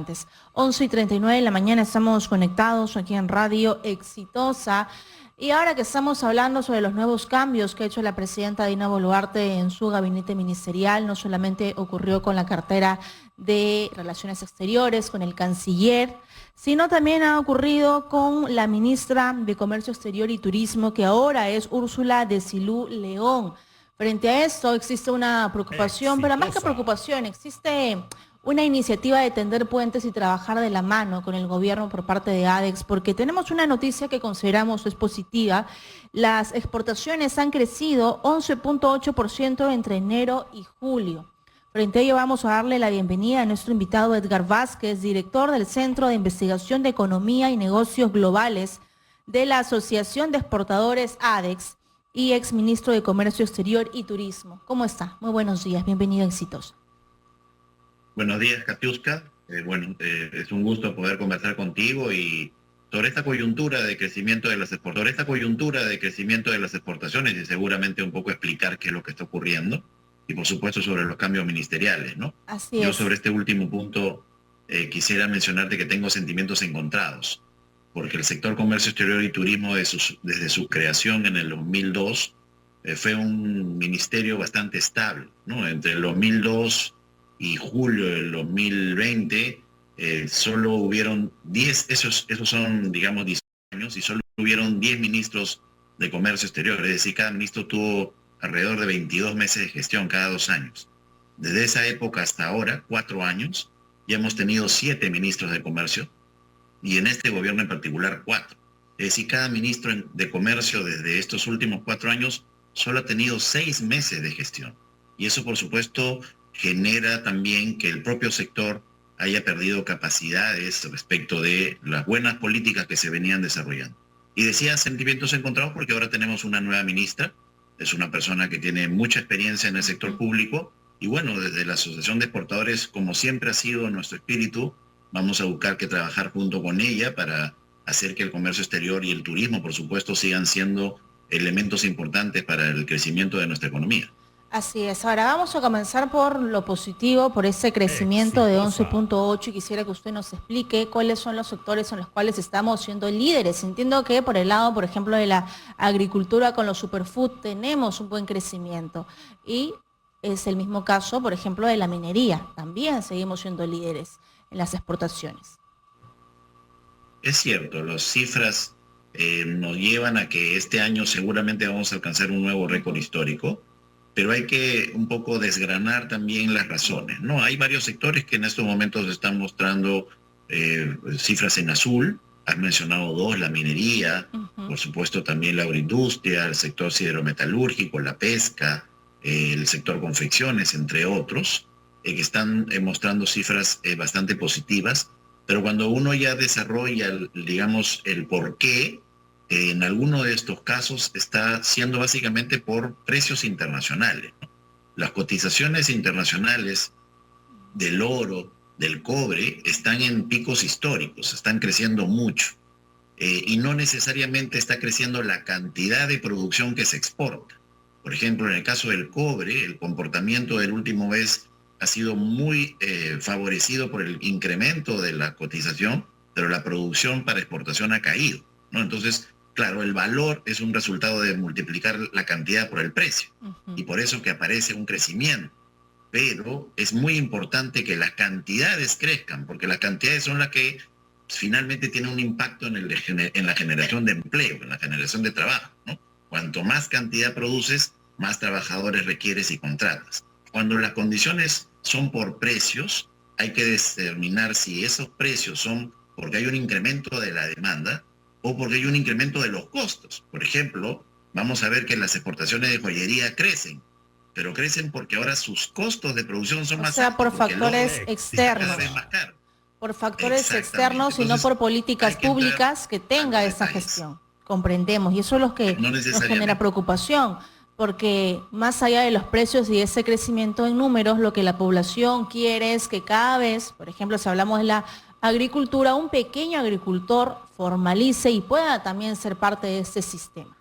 importantes. 11:39 de la mañana estamos conectados aquí en Radio Exitosa. Y ahora que estamos hablando sobre los nuevos cambios que ha hecho la presidenta Dina Boluarte en su gabinete ministerial, no solamente ocurrió con la cartera de Relaciones Exteriores, con el canciller, sino también ha ocurrido con la ministra de Comercio Exterior y Turismo, que ahora es Úrsula Decilú León. Frente a esto existe una preocupación, pero más que preocupación, existe una iniciativa de tender puentes y trabajar de la mano con el gobierno por parte de ADEX, porque tenemos una noticia que consideramos es positiva. Las exportaciones han crecido 11.8% entre enero y julio. Frente a ello vamos a darle la bienvenida a nuestro invitado Edgar Vázquez, director del Centro de Investigación de Economía y Negocios Globales de la Asociación de Exportadores ADEX y exministro de Comercio Exterior y Turismo. ¿Cómo está? Muy buenos días, bienvenido a Exitosa. Buenos días, Katiuska. Es un gusto poder conversar contigo y sobre esta coyuntura de crecimiento de las exportaciones y seguramente un poco explicar qué es lo que está ocurriendo y por supuesto sobre los cambios ministeriales, ¿no? Así es. Yo sobre este último punto quisiera mencionarte que tengo sentimientos encontrados, porque el sector comercio exterior y turismo desde su creación en el 2002 fue un ministerio bastante estable, ¿no? Entre el 2002 y julio del 2020 solo hubieron 10, esos son digamos 10 años, y solo hubieron 10 ministros de comercio exterior, es decir, cada ministro tuvo alrededor de 22 meses de gestión cada 2 años. Desde esa época hasta ahora, 4 años, ya hemos tenido 7 ministros de comercio y en este gobierno en particular 4. Es decir, cada ministro de comercio desde estos últimos 4 años solo ha tenido 6 meses de gestión. Y eso, por supuesto, genera también que el propio sector haya perdido capacidades respecto de las buenas políticas que se venían desarrollando. Y decía sentimientos encontrados porque ahora tenemos una nueva ministra, es una persona que tiene mucha experiencia en el sector público, y bueno, desde la Asociación de Exportadores, como siempre ha sido nuestro espíritu, vamos a buscar que trabajar junto con ella para hacer que el comercio exterior y el turismo, por supuesto, sigan siendo elementos importantes para el crecimiento de nuestra economía. Así es. Ahora vamos a comenzar por lo positivo, por ese crecimiento de 11.8, y quisiera que usted nos explique cuáles son los sectores en los cuales estamos siendo líderes. Entiendo que por el lado, por ejemplo, de la agricultura con los superfood tenemos un buen crecimiento y es el mismo caso, por ejemplo, de la minería. También seguimos siendo líderes en las exportaciones. Es cierto, las cifras nos llevan a que este año seguramente vamos a alcanzar un nuevo récord histórico, pero hay que un poco desgranar también las razones, ¿no? Hay varios sectores que en estos momentos están mostrando cifras en azul. Has mencionado 2, la minería, por supuesto también la agroindustria, el sector siderometalúrgico, la pesca, el sector confecciones, entre otros, que están mostrando cifras bastante positivas, pero cuando uno ya desarrolla, digamos, el porqué, en alguno de estos casos está siendo básicamente por precios internacionales, ¿no? Las cotizaciones internacionales del oro, del cobre, están en picos históricos, están creciendo mucho, y no necesariamente está creciendo la cantidad de producción que se exporta. Por ejemplo, en el caso del cobre, el comportamiento del último mes ha sido muy favorecido por el incremento de la cotización, pero la producción para exportación ha caído, ¿no? Entonces, claro, el valor es un resultado de multiplicar la cantidad por el precio, y por eso que aparece un crecimiento. Pero es muy importante que las cantidades crezcan, porque las cantidades son las que finalmente tienen un impacto en la generación de empleo, en la generación de trabajo, ¿no? Cuanto más cantidad produces, más trabajadores requieres y contratas. Cuando las condiciones son por precios, hay que determinar si esos precios son porque hay un incremento de la demanda o porque hay un incremento de los costos. Por ejemplo, vamos a ver que las exportaciones de joyería crecen, pero crecen porque ahora sus costos de producción son más altos. O sea, por factores externos. Cada vez más caro. Por factores externos y no por políticas públicas que tenga esa gestión. Comprendemos, y eso es lo que nos genera preocupación, porque más allá de los precios y ese crecimiento en números, lo que la población quiere es que cada vez, por ejemplo, si hablamos de la agricultura, un pequeño agricultor formalice y pueda también ser parte de este sistema.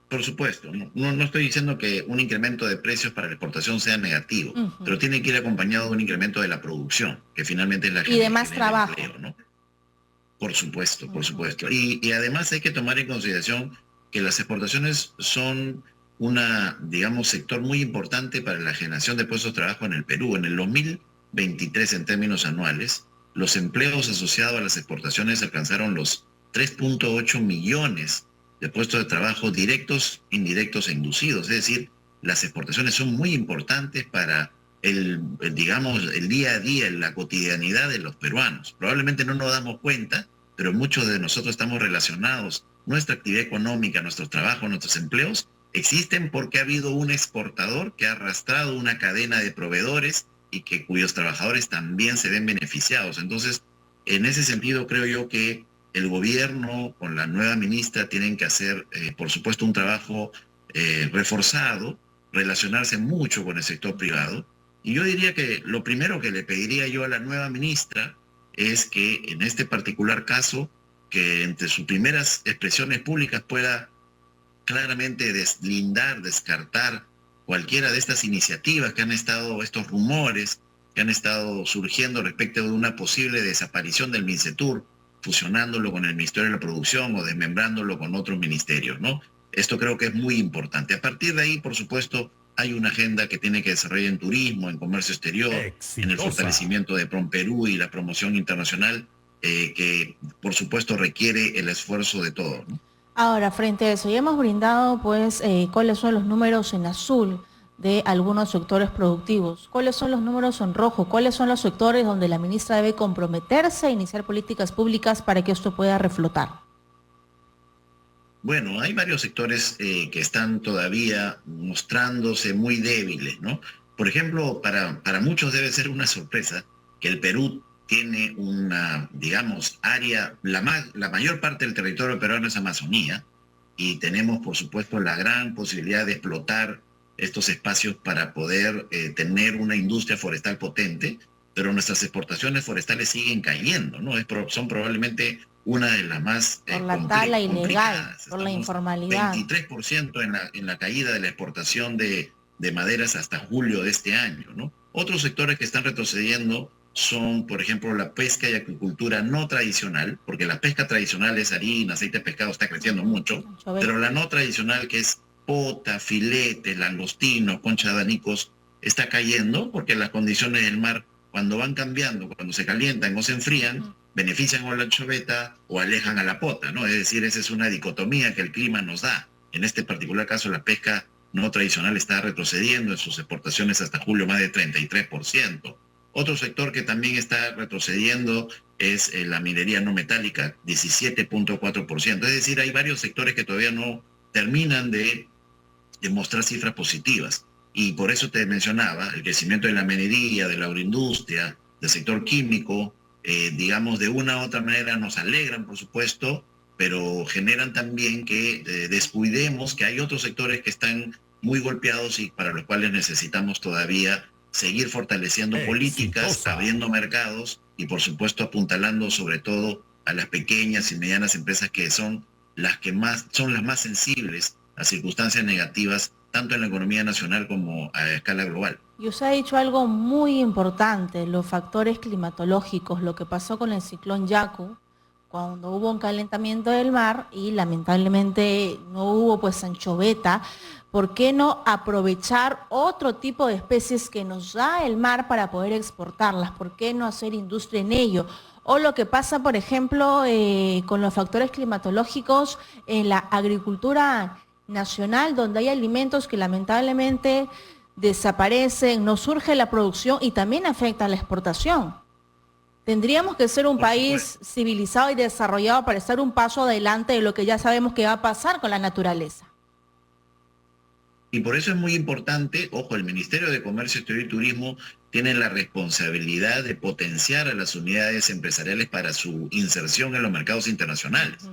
Por supuesto, no estoy diciendo que un incremento de precios para la exportación sea negativo, Ujú. pero tiene que ir acompañado de un incremento de la producción, que finalmente es la Y que de más genera trabajo. empleo, ¿no? Por supuesto, por Ujú. supuesto. Y además hay que tomar en consideración que las exportaciones son una, digamos, sector muy importante para la generación de puestos de trabajo en el Perú. En el 2023, en términos anuales, los empleos asociados a las exportaciones alcanzaron los 3.8 millones de puestos de trabajo directos, indirectos e inducidos. Es decir, las exportaciones son muy importantes para digamos, el día a día, la cotidianidad de los peruanos. Probablemente no nos damos cuenta, pero muchos de nosotros estamos relacionados. Nuestra actividad económica, nuestros trabajos, nuestros empleos existen porque ha habido un exportador que ha arrastrado una cadena de proveedores y que cuyos trabajadores también se ven beneficiados. Entonces, en ese sentido, creo yo que el gobierno con la nueva ministra tienen que hacer, por supuesto, un trabajo reforzado, relacionarse mucho con el sector privado. Y yo diría que lo primero que le pediría yo a la nueva ministra es que en este particular caso, que entre sus primeras expresiones públicas pueda claramente deslindar, descartar cualquiera de estas iniciativas que han estado, estos rumores que han estado surgiendo respecto de una posible desaparición del MINCETUR, fusionándolo con el Ministerio de la Producción o desmembrándolo con otros ministerios, ¿no? Esto creo que es muy importante. A partir de ahí, por supuesto, hay una agenda que tiene que desarrollar en turismo, en comercio exterior, en el Exitosa. fortalecimiento de PROMPERÚ y la promoción internacional, que por supuesto requiere el esfuerzo de todos, ¿no? Ahora, frente a eso, ya hemos brindado, pues, cuáles son los números en azul de algunos sectores productivos, cuáles son los números en rojo, cuáles son los sectores donde la ministra debe comprometerse a iniciar políticas públicas para que esto pueda reflotar. Bueno, hay varios sectores que están todavía mostrándose muy débiles, ¿no? Por ejemplo, para muchos debe ser una sorpresa que el Perú tiene una, digamos, área, la mayor parte del territorio peruano es Amazonía, y tenemos, por supuesto, la gran posibilidad de explotar estos espacios para poder tener una industria forestal potente, pero nuestras exportaciones forestales siguen cayendo, ¿no? Son probablemente una de las más Por la tala ilegal, complicadas. por la Estamos informalidad. 23% en la caída de la exportación de maderas hasta julio de este año, ¿no? Otros sectores que están retrocediendo son, por ejemplo, la pesca y acuicultura no tradicional, porque la pesca tradicional es harina, aceite de pescado, está creciendo mucho, pero la no tradicional, que es pota, filete, langostinos, concha de abanicos, está cayendo porque las condiciones del mar, cuando van cambiando, cuando se calientan o se enfrían, benefician a la anchoveta o alejan a la pota, ¿no? Es decir, esa es una dicotomía que el clima nos da. En este particular caso, la pesca no tradicional está retrocediendo en sus exportaciones hasta julio más de 33%. Otro sector que también está retrocediendo es la minería no metálica, 17.4%. Es decir, hay varios sectores que todavía no terminan de mostrar cifras positivas. Y por eso te mencionaba el crecimiento de la minería, de la agroindustria, del sector químico, digamos, de una u otra manera nos alegran, por supuesto, pero generan también que descuidemos que hay otros sectores que están muy golpeados y para los cuales necesitamos todavía seguir fortaleciendo políticas, Exitosa. abriendo mercados y, por supuesto, apuntalando sobre todo a las pequeñas y medianas empresas que son las más sensibles a circunstancias negativas, tanto en la economía nacional como a escala global. Y usted ha dicho algo muy importante, los factores climatológicos, lo que pasó con el ciclón Yaku, cuando hubo un calentamiento del mar y lamentablemente no hubo pues anchoveta. ¿Por qué no aprovechar otro tipo de especies que nos da el mar para poder exportarlas? ¿Por qué no hacer industria en ello? O lo que pasa, por ejemplo, con los factores climatológicos en la agricultura nacional, donde hay alimentos que lamentablemente desaparecen, no surge la producción y también afecta a la exportación. Tendríamos que ser un Por supuesto. país civilizado y desarrollado para estar un paso adelante de lo que ya sabemos que va a pasar con la naturaleza. Y por eso es muy importante, ojo, el Ministerio de Comercio Exterior y Turismo tiene la responsabilidad de potenciar a las unidades empresariales para su inserción en los mercados internacionales,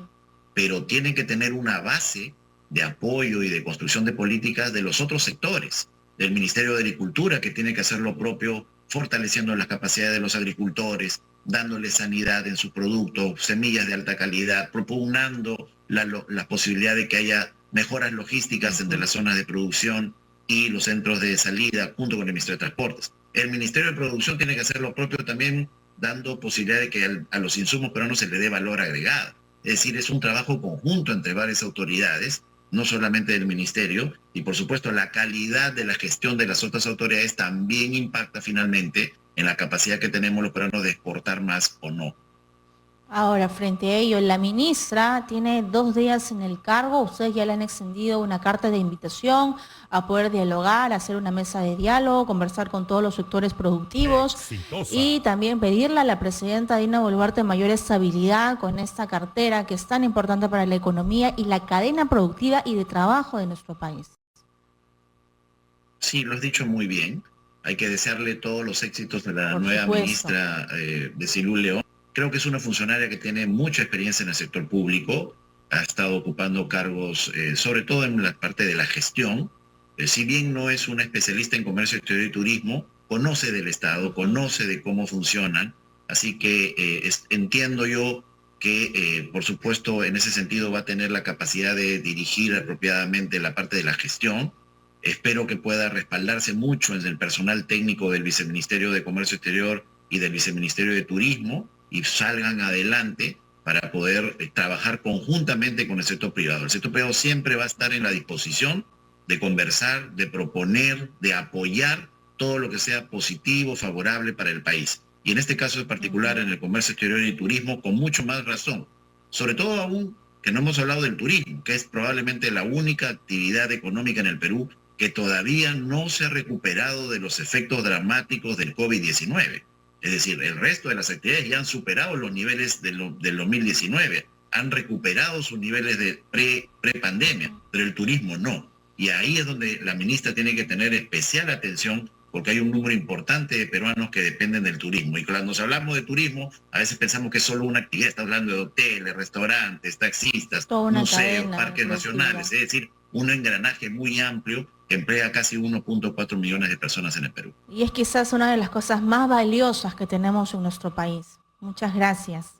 pero tienen que tener una base de apoyo y de construcción de políticas de los otros sectores, del Ministerio de Agricultura, que tiene que hacer lo propio, fortaleciendo las capacidades de los agricultores, dándoles sanidad en sus productos, semillas de alta calidad, propugnando la posibilidad de que haya mejoras logísticas entre las zonas de producción y los centros de salida, junto con el Ministerio de Transportes. El Ministerio de Producción tiene que hacer lo propio también, dando posibilidad de que a los insumos peruanos se le dé valor agregado. Es decir, es un trabajo conjunto entre varias autoridades, no solamente del Ministerio, y por supuesto la calidad de la gestión de las otras autoridades también impacta finalmente en la capacidad que tenemos los peruanos de exportar más o no. Ahora, frente a ello, la ministra tiene 2 días en el cargo. Ustedes ya le han extendido una carta de invitación a poder dialogar, hacer una mesa de diálogo, conversar con todos los sectores productivos y también pedirle a la presidenta Dina Boluarte mayor estabilidad con esta cartera que es tan importante para la economía y la cadena productiva y de trabajo de nuestro país. Sí, lo has dicho muy bien. Hay que desearle todos los éxitos de la nueva ministra Desilu León. Creo que es una funcionaria que tiene mucha experiencia en el sector público, ha estado ocupando cargos, sobre todo en la parte de la gestión. Si bien no es una especialista en comercio exterior y turismo, conoce del Estado, conoce de cómo funcionan, así que entiendo yo que, por supuesto, en ese sentido va a tener la capacidad de dirigir apropiadamente la parte de la gestión. Espero que pueda respaldarse mucho en el personal técnico del Viceministerio de Comercio Exterior y del Viceministerio de Turismo, y salgan adelante para poder trabajar conjuntamente con el sector privado. El sector privado siempre va a estar en la disposición de conversar, de proponer, de apoyar todo lo que sea positivo, favorable para el país. Y en este caso en particular, en el comercio exterior y turismo, con mucho más razón. Sobre todo aún que no hemos hablado del turismo, que es probablemente la única actividad económica en el Perú que todavía no se ha recuperado de los efectos dramáticos del COVID-19. Es decir, el resto de las actividades ya han superado los niveles del 2019, han recuperado sus niveles de pre-pandemia, pero el turismo no. Y ahí es donde la ministra tiene que tener especial atención, porque hay un número importante de peruanos que dependen del turismo. Y cuando nos hablamos de turismo, a veces pensamos que es solo una actividad, está hablando de hoteles, restaurantes, taxistas, museos, parques nacionales, es decir, un engranaje muy amplio que emplea casi 1.4 millones de personas en el Perú. Y es quizás una de las cosas más valiosas que tenemos en nuestro país. Muchas gracias.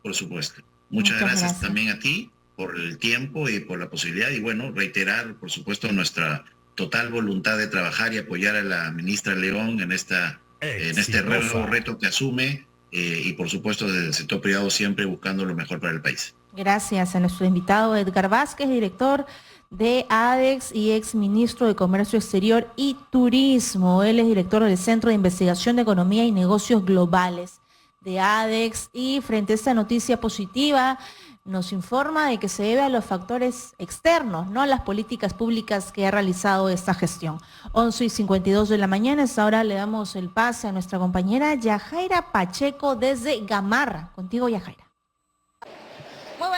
Por supuesto. Muchas gracias también a ti por el tiempo y por la posibilidad. Y bueno, reiterar, por supuesto, nuestra total voluntad de trabajar y apoyar a la ministra León en este nuevo reto que asume y, por supuesto, desde el sector privado siempre buscando lo mejor para el país. Gracias a nuestro invitado Edgar Vázquez, director de ADEX y ex ministro de Comercio Exterior y Turismo. Él es director del Centro de Investigación de Economía y Negocios Globales de ADEX, y frente a esta noticia positiva nos informa de que se debe a los factores externos, no a las políticas públicas que ha realizado esta gestión. 11:52 de la mañana, ahora le damos el pase a nuestra compañera Yajaira Pacheco desde Gamarra. Contigo, Yajaira.